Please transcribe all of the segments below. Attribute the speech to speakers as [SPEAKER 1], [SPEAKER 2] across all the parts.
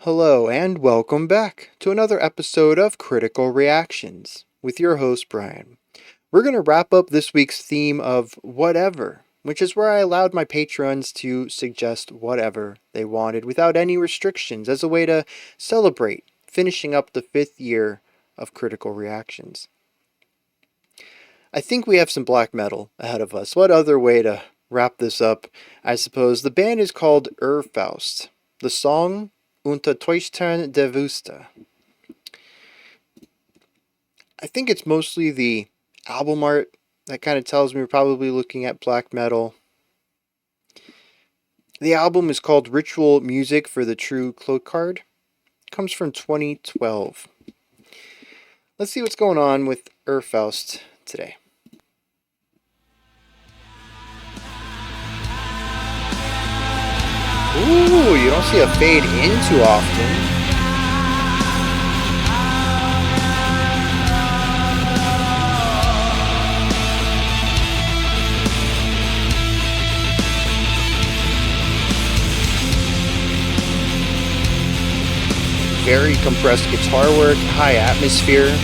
[SPEAKER 1] Hello, and welcome back to another episode of Critical Reactions with your host, Bryan. We're going to wrap up this week's theme of whatever, which is where I allowed my patrons to suggest whatever they wanted without any restrictions as a way to celebrate finishing up the 5th year of Critical Reactions. I think we have some black metal ahead of us. What other way to wrap this up? I suppose the band is called Urfaust. The song Unter Töchtern der Wüste. I think it's mostly the album art that kind of tells me we're probably looking at black metal. The album is called Ritual Music for the True Cloakard. It comes from 2012. Let's see what's going on with Urfaust today. Ooh, you don't see a fade in too often. Very compressed guitar work, high atmosphere.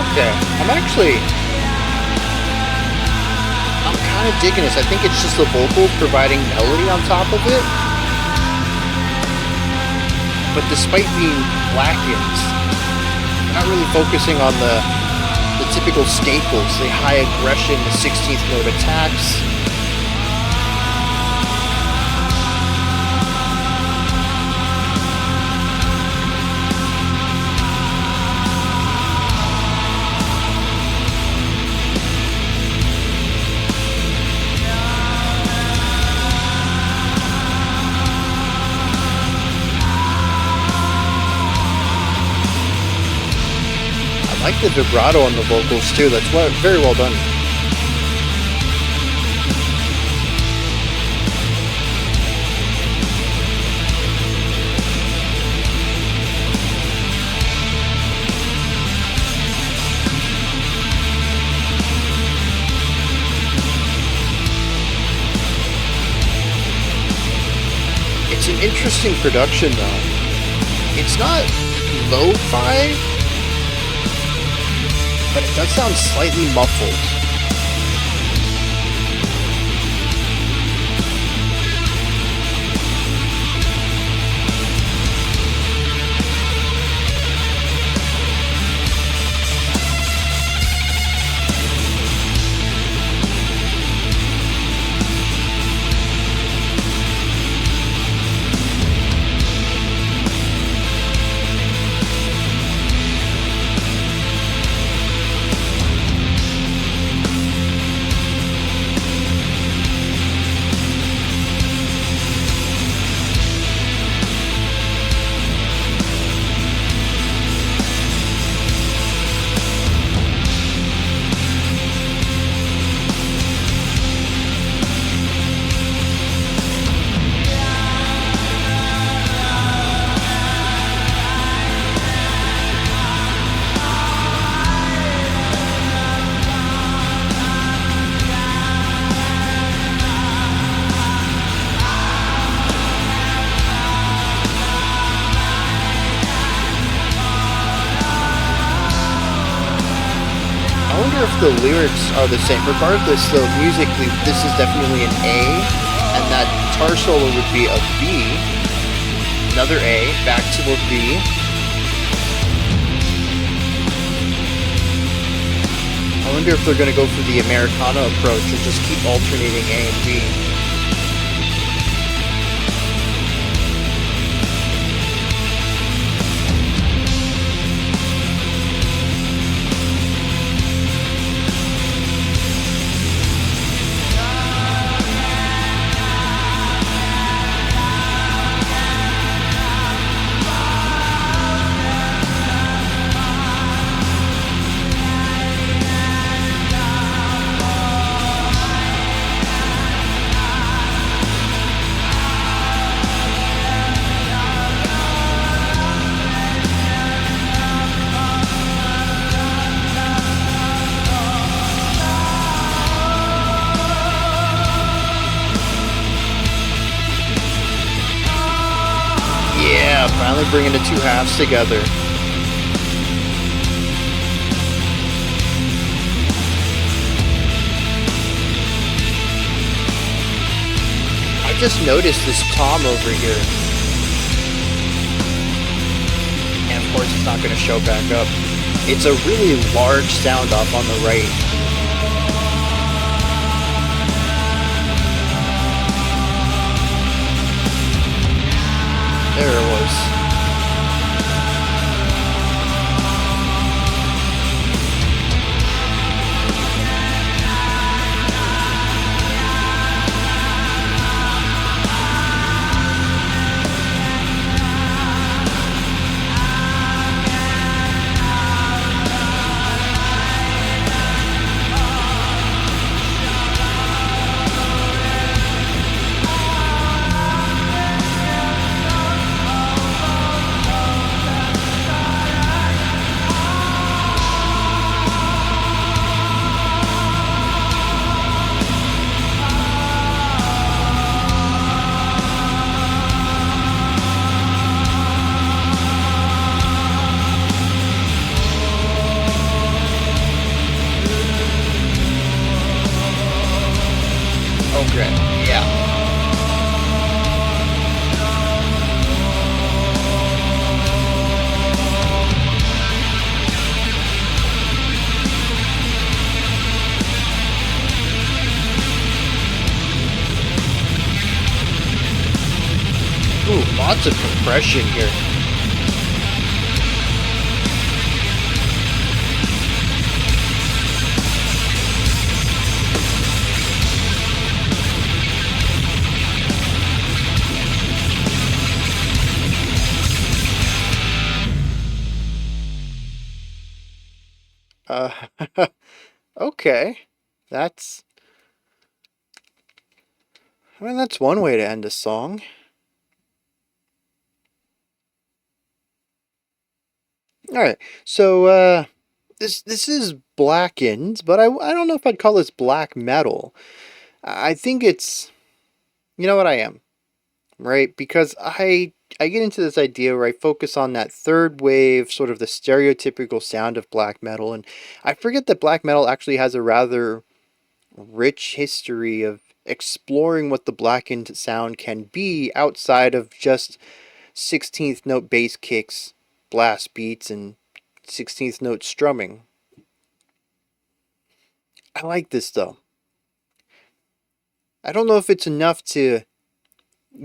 [SPEAKER 1] Okay, I'm kind of digging this. I think it's just the vocals providing melody on top of it. But despite being Blackened, they're not really focusing on the typical staples, the high aggression, the 16th note attacks. I like the vibrato on the vocals too. That's very well done. It's an interesting production though. It's not lo-fi, but it does sound slightly muffled. I wonder if the lyrics are the same. Regardless, though, musically, this is definitely an A, and that guitar solo would be a B, another A, back to a B. I wonder if they're going to go for the Americana approach and just keep alternating A and B. bringing the two halves together. I just noticed this tom over here. And of course it's not going to show back up. It's a really large sound off on the right. There it was. Okay, yeah. Ooh, lots of compression here. Uh, okay. That's, I mean, that's one way to end a song. Alright, so, this is Blackened, but I don't know if I'd call this black metal. I think it's, you know what, I am, right? Because I get into this idea where I focus on that third wave, sort of the stereotypical sound of black metal, and I forget that black metal actually has a rather rich history of exploring what the blackened sound can be outside of just 16th note bass kicks, blast beats, and 16th note strumming. I like this though. I don't know if it's enough to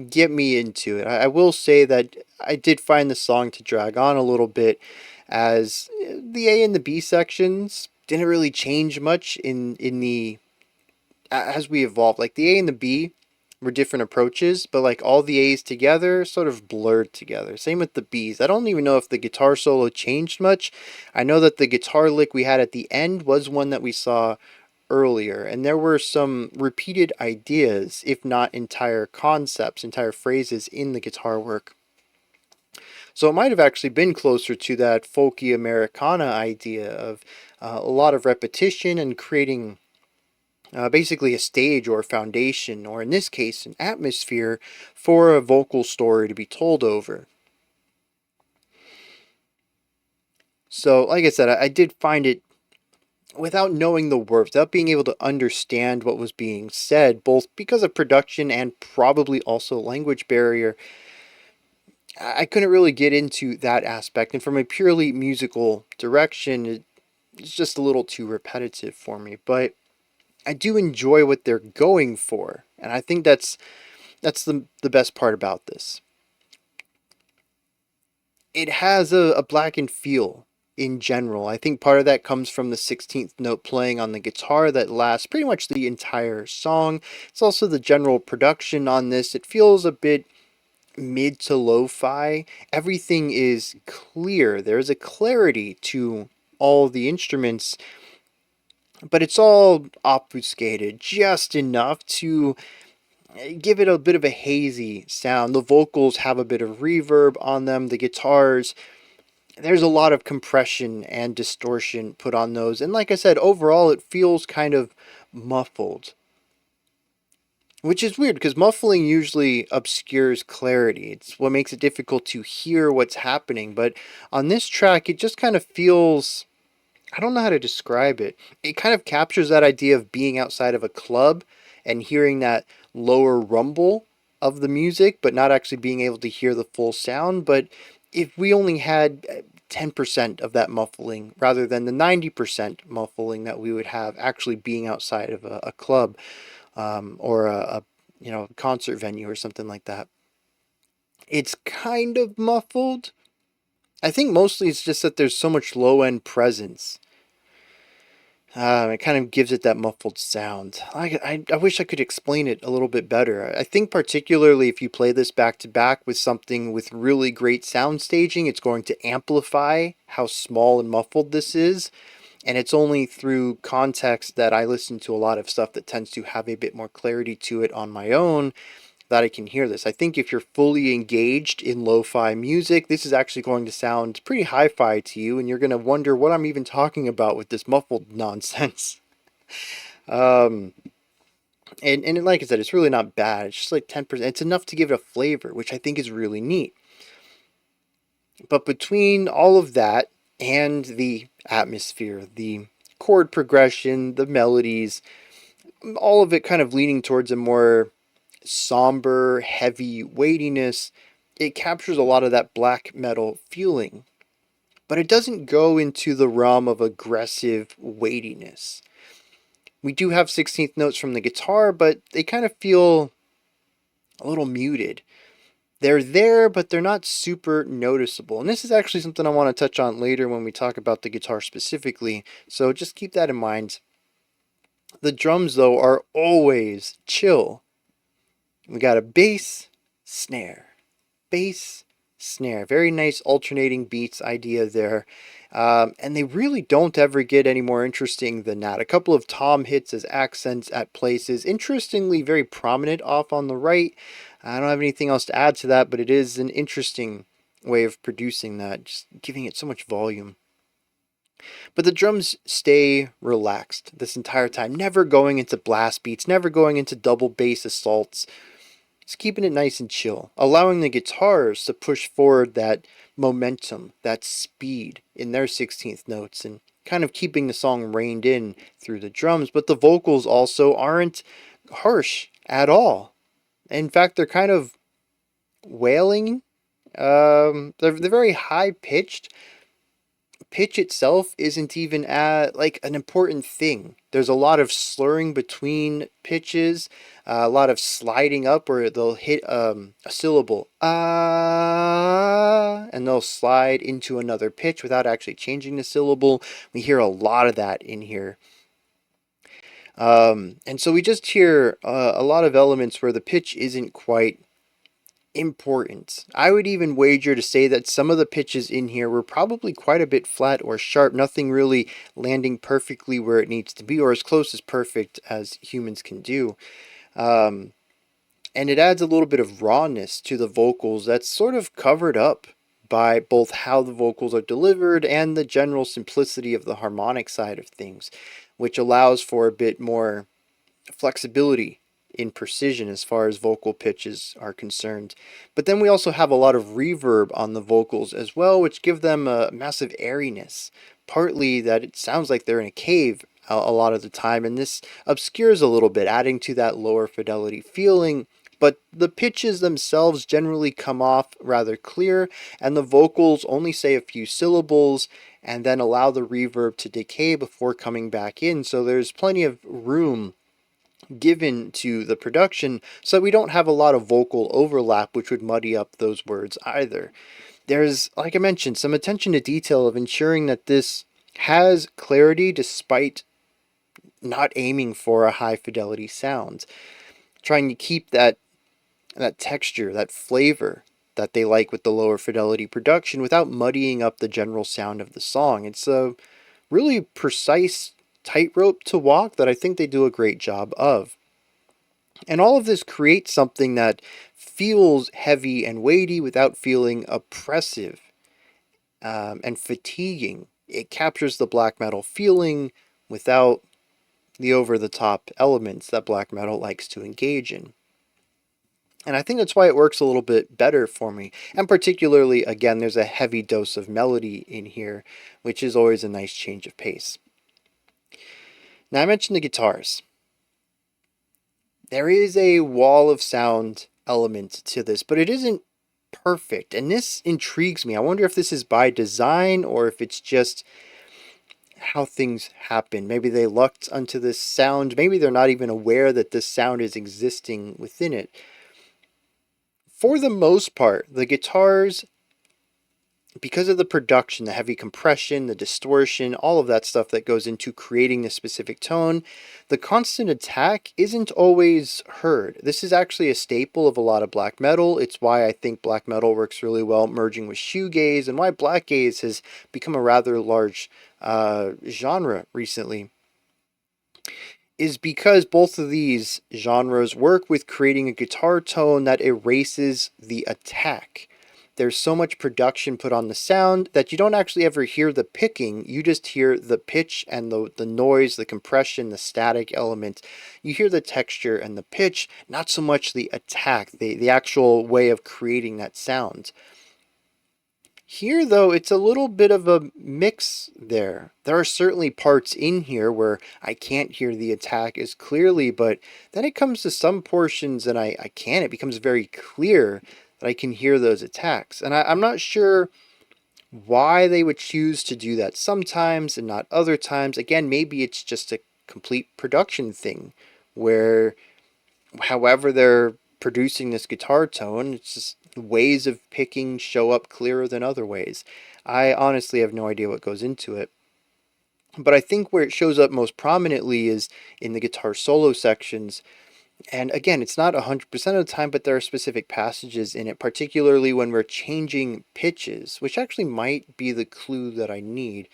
[SPEAKER 1] get me into it. I will say that I did find the song to drag on a little bit, as the A and the B sections didn't really change much in the as we evolved. Like the A and the B were different approaches, but like all the A's together sort of blurred together. Same with the B's. I don't even know if the guitar solo changed much. I know that the guitar lick we had at the end was one that we saw earlier, and there were some repeated ideas, if not entire concepts, entire phrases in the guitar work. So it might have actually been closer to that folky Americana idea of a lot of repetition and creating basically a stage or a foundation, or in this case, an atmosphere for a vocal story to be told over. So, like I said, I did find it, without knowing the words, without being able to understand what was being said, both because of production and probably also language barrier, I couldn't really get into that aspect. And from a purely musical direction, it's just a little too repetitive for me. But I do enjoy what they're going for, and I think that's the best part about this. It has a blackened feel in general. I think part of that comes from the 16th note playing on the guitar that lasts pretty much the entire song. It's also the general production on this. It feels a bit mid to lo-fi. Everything is clear. There's a clarity to all the instruments, but it's all obfuscated just enough to give it a bit of a hazy sound. The vocals have a bit of reverb on them. The guitars, there's a lot of compression and distortion put on those. And like I said, overall, it feels kind of muffled. which is weird because muffling usually obscures clarity. It's what makes it difficult to hear what's happening. But on this track, it just kind of feels, I don't know how to describe it. It kind of captures that idea of being outside of a club and hearing that lower rumble of the music, but not actually being able to hear the full sound. But if we only had 10% of that muffling rather than the 90% muffling that we would have actually being outside of a club, or a concert venue or something like that. It's kind of muffled. I think mostly it's just that there's so much low end presence. It kind of gives it that muffled sound. I wish I could explain it a little bit better. I think particularly if you play this back to back with something with really great sound staging, it's going to amplify how small and muffled this is. And it's only through context that I listen to a lot of stuff that tends to have a bit more clarity to it on my own that I can hear this. I think if you're fully engaged in lo-fi music, this is actually going to sound pretty hi-fi to you, and you're going to wonder what I'm even talking about with this muffled nonsense. Um, and like I said, it's really not bad. It's just like 10%. It's enough to give it a flavor, which I think is really neat. But between all of that and the atmosphere, the chord progression, the melodies, all of it kind of leaning towards a more somber, heavy weightiness, it captures a lot of that black metal feeling. But it doesn't go into the realm of aggressive weightiness. We do have 16th notes from the guitar, but they kind of feel a little muted. They're there, but they're not super noticeable. And this is actually something I want to touch on later when we talk about the guitar specifically. So just keep that in mind. The drums, though, are always chill. We got a bass, snare, bass, snare. Very nice alternating beats idea there. And they really don't ever get any more interesting than that. A couple of tom hits as accents at places. Interestingly, very prominent off on the right. I don't have anything else to add to that, but it is an interesting way of producing that, just giving it so much volume. But the drums stay relaxed this entire time, never going into blast beats, never going into double bass assaults. Just keeping it nice and chill, allowing the guitars to push forward that momentum, that speed in their 16th notes, and kind of keeping the song reined in through the drums. But the vocals also aren't harsh at all. In fact, they're kind of wailing. They're very high pitched. Pitch itself isn't even like an important thing. There's a lot of slurring between pitches, a lot of sliding up where they'll hit a syllable, ah, and they'll slide into another pitch without actually changing the syllable. We hear a lot of that in here. And so we just hear a lot of elements where the pitch isn't quite important. I would even wager to say that some of the pitches in here were probably quite a bit flat or sharp, nothing really landing perfectly where it needs to be, or as close as perfect as humans can do. Um, and it adds a little bit of rawness to the vocals that's sort of covered up by both how the vocals are delivered and the general simplicity of the harmonic side of things, which allows for a bit more flexibility in precision as far as vocal pitches are concerned. But then we also have a lot of reverb on the vocals as well, which give them a massive airiness. Partly that it sounds like they're in a cave a lot of the time, and this obscures a little bit, adding to that lower fidelity feeling. But the pitches themselves generally come off rather clear, and the vocals only say a few syllables and then allow the reverb to decay before coming back in. So there's plenty of room given to the production so we don't have a lot of vocal overlap, which would muddy up those words either. There's, like I mentioned, some attention to detail of ensuring that this has clarity despite not aiming for a high fidelity sound, trying to keep that texture, that flavor that they like with the lower fidelity production without muddying up the general sound of the song. It's a really precise tightrope to walk that I think they do a great job of. And all of this creates something that feels heavy and weighty without feeling oppressive and fatiguing. It captures the black metal feeling without the over-the-top elements that black metal likes to engage in. And I think that's why it works a little bit better for me. And particularly, again, there's a heavy dose of melody in here, which is always a nice change of pace. Now, I mentioned the guitars. There is a wall of sound element to this, but it isn't perfect. And this intrigues me. I wonder if this is by design or if it's just how things happen. Maybe they lucked onto this sound. Maybe they're not even aware that this sound is existing within it. For the most part, the guitars, because of the production, the heavy compression, the distortion, all of that stuff that goes into creating this specific tone, the constant attack isn't always heard. This is actually a staple of a lot of black metal. It's why I think black metal works really well merging with shoegaze, and why black gaze has become a rather large genre recently, is because both of these genres work with creating a guitar tone that erases the attack. There's so much production put on the sound that you don't actually ever hear the picking. You just hear the pitch and the noise, the compression, the static element. You hear the texture and the pitch, not so much the attack, the actual way of creating that sound. Here, though, it's a little bit of a mix there. There are certainly parts in here where I can't hear the attack as clearly, but then it comes to some portions and I can. It becomes very clear that I can hear those attacks. And I'm not sure why they would choose to do that sometimes and not other times. Again, maybe it's just a complete production thing where however they're producing this guitar tone, it's just ways of picking show up clearer than other ways. I honestly have no idea what goes into it. But I think where it shows up most prominently is in the guitar solo sections. And again, it's not 100% of the time, but there are specific passages in it, particularly when we're changing pitches, which actually might be the clue that I need.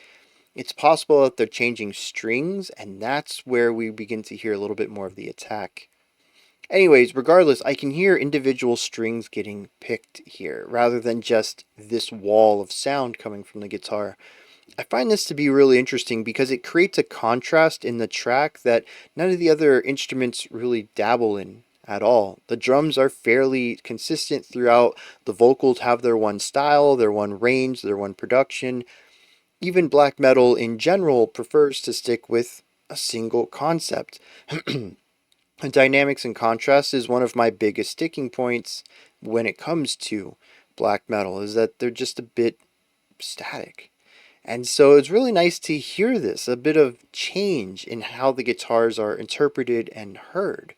[SPEAKER 1] It's possible that they're changing strings, and that's where we begin to hear a little bit more of the attack. Anyways, regardless, I can hear individual strings getting picked here, rather than just this wall of sound coming from the guitar. I find this to be really interesting because it creates a contrast in the track that none of the other instruments really dabble in at all. The drums are fairly consistent throughout. The vocals have their one style, their one range, their one production. Even black metal in general prefers to stick with a single concept. Dynamics and contrast is one of my biggest sticking points when it comes to black metal, is that they're just a bit static. And so it's really nice to hear this, a bit of change in how the guitars are interpreted and heard.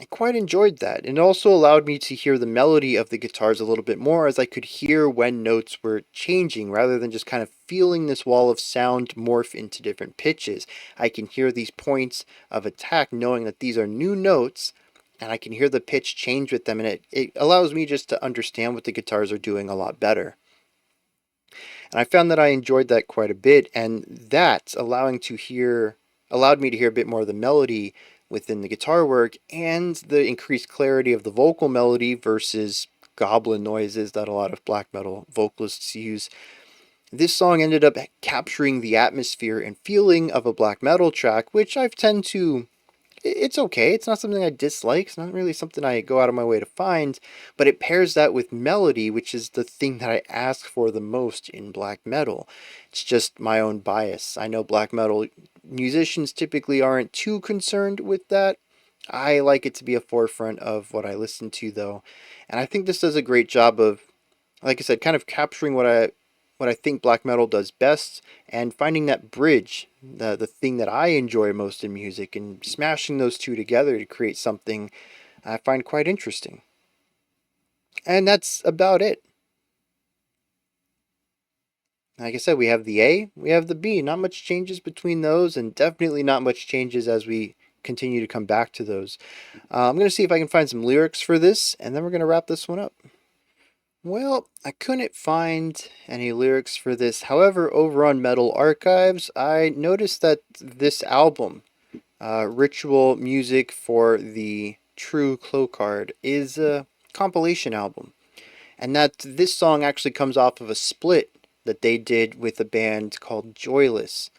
[SPEAKER 1] I quite enjoyed that. And it also allowed me to hear the melody of the guitars a little bit more, as I could hear when notes were changing rather than just kind of feeling this wall of sound morph into different pitches. I can hear these points of attack knowing that these are new notes, and I can hear the pitch change with them, and it allows me just to understand what the guitars are doing a lot better. And I found that I enjoyed that quite a bit, and that allowed me to hear a bit more of the melody within the guitar work and the increased clarity of the vocal melody versus goblin noises that a lot of black metal vocalists use. This song ended up capturing the atmosphere and feeling of a black metal track, which I tend to, it's okay. It's not something I dislike. It's not really something I go out of my way to find, but it pairs that with melody, which is the thing that I ask for the most in black metal. It's just my own bias. I know black metal musicians typically aren't too concerned with that. I like it to be a forefront of what I listen to, though. And I think this does a great job of, like I said, kind of capturing what I think black metal does best, and finding that bridge, the thing that I enjoy most in music, and smashing those two together to create something I find quite interesting. And that's about it. Like I said, we have the A, we have the B. Not much changes between those, and definitely not much changes as we continue to come back to those. I'm going to see if I can find some lyrics for this, and then we're going to wrap this one up. Well, I couldn't find any lyrics for this. However, over on Metal Archives, I noticed that this album, Ritual Music for the True Clocard, is a compilation album. And that this song actually comes off of a split that they did with a band called Joyless.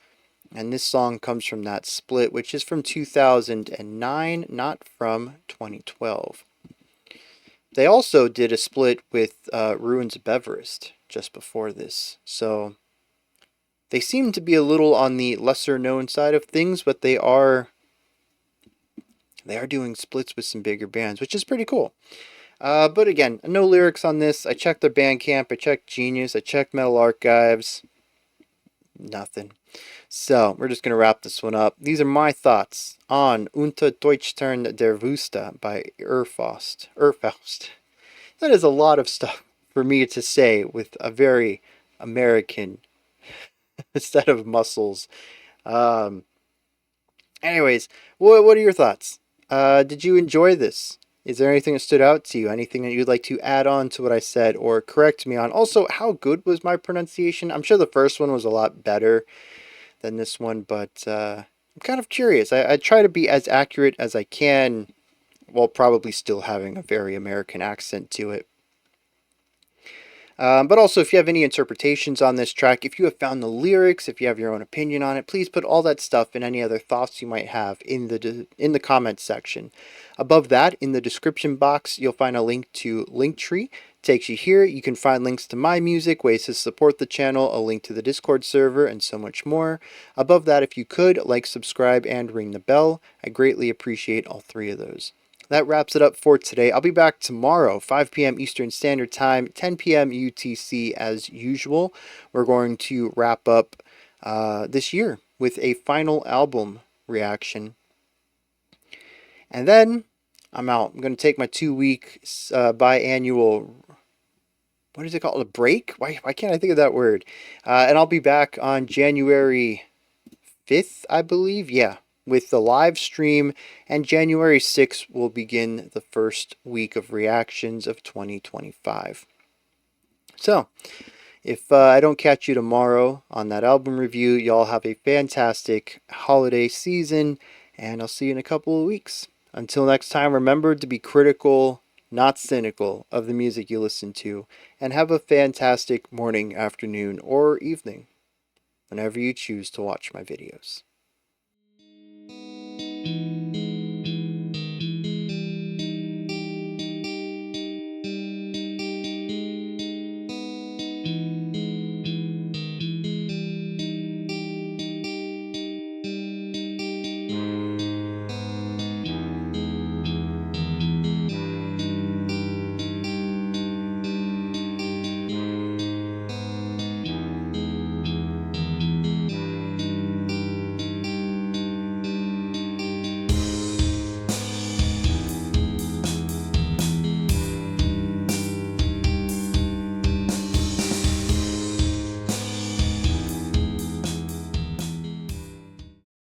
[SPEAKER 1] And this song comes from that split, which is from 2009, not from 2012. They also did a split with Ruins of Everest just before this. So they seem to be a little on the lesser known side of things, but they are doing splits with some bigger bands, which is pretty cool. But again, no lyrics on this. I checked their Bandcamp, I checked Genius, I checked Metal Archives. Nothing. So we're just going to wrap this one up. These are my thoughts on Unter Töchtern der Wüste by Urfaust. Urfaust. That is a lot of stuff for me to say with a very American set of muscles. Um, Anyways, what are your thoughts? Did you enjoy this? Is there anything that stood out to you? Anything that you'd like to add on to what I said or correct me on? Also, how good was my pronunciation? I'm sure the first one was a lot better than this one, but I'm kind of curious. I try to be as accurate as I can while probably still having a very American accent to it. But also, if you have any interpretations on this track, if you have found the lyrics, if you have your own opinion on it, please put all that stuff and any other thoughts you might have in the comments section. Above that, in the description box, you'll find a link to Linktree. Takes you here. You can find links to my music, ways to support the channel, a link to the Discord server, and so much more. Above that, if you could, like, subscribe, and ring the bell. I greatly appreciate all three of those. That wraps it up for today. I'll be back tomorrow, 5 p.m. Eastern Standard Time, 10 p.m. UTC as usual. We're going to wrap up this year with a final album reaction. And then I'm out. I'm going to take my 2-week biannual, what is it called? A break? Why can't I think of that word? And I'll be back on January 5th, I believe. Yeah, with the live stream, and January 6th will begin the first week of reactions of 2025. So, if I don't catch you tomorrow on that album review, y'all have a fantastic holiday season, and I'll see you in a couple of weeks. Until next time, remember to be critical, not cynical, of the music you listen to, and have a fantastic morning, afternoon, or evening, whenever you choose to watch my videos.